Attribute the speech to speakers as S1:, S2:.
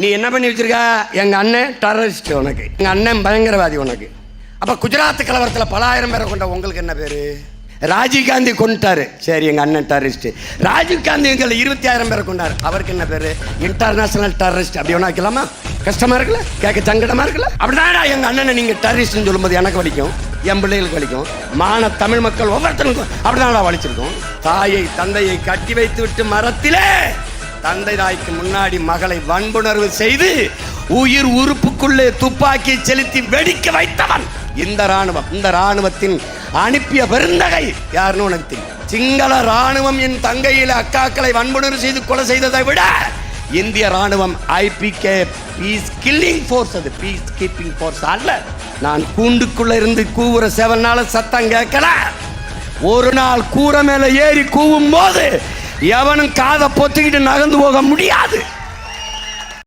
S1: நீ என்ன பண்ணி வச்சிருக்க? எங்கள் அண்ணன் டெரரிஸ்ட், உனக்கு எங்கள் அண்ணன் பயங்கரவாதி உனக்கு. அப்போ குஜராத் கலவரத்தில் பல ஆயிரம் பேரை கொண்ட உங்களுக்கு என்ன பேர்? ராஜீவ்காந்தி கொண்டுட்டாரு, சரி எங்கள் அண்ணன் டெரரிஸ்ட். ராஜீவ்காந்தி எங்களை 20,000 பேரை கொண்டார், அவருக்கு என்ன பேர்? International terrorist. அப்படி ஒன்றா வைக்கலாமா? கஷ்டமா இருக்குல்ல, கேட்க சங்கடமா இருக்குல்ல? அப்படின்னா எங்கள் அண்ணனை நீங்கள் டெரரிஸ்ட்னு சொல்லும்போது எனக்கு வலிக்கும், என் பிள்ளைகளுக்கு வலிக்கும், மான தமிழ் மக்கள் ஒவ்வொருத்தருக்கும் அப்படிதான் வலிச்சிருக்கும். தாயை தந்தையை கட்டி வைத்து விட்டு மரத்திலே தந்தை தாய்க்கு முன்னாடி மகளை வன்புணர்வு செய்து உயிர் உறுப்புக்குள்ளே துப்பாக்கி செலுத்தி வெடிக்க வைத்தவன் இந்த ராணுவம். இந்த ராணுவத்தின் அனுப்பிய பெருந்தகை யாருன்னு உனக்கு தெரியும். சிங்கள ராணுவம் என் தங்கையில் அக்காக்களை வன்புணர்வு செய்து கொலை செய்ததை விட இந்திய ராணுவம் IPK பீஸ் கில்லிங் ஃபோர்ஸ், அது பீஸ் கீப்பிங் ஃபோர்ஸ் அல்ல. நான் கூண்டுக்குள்ள இருந்து கூவுற 7 நாள் சத்தம் கேட்கல. ஒரு நாள் கூரை மேல ஏறி கூவும் போது எவனும் காதை பொத்திக்கிட்டு நகர்ந்து போக முடியாது.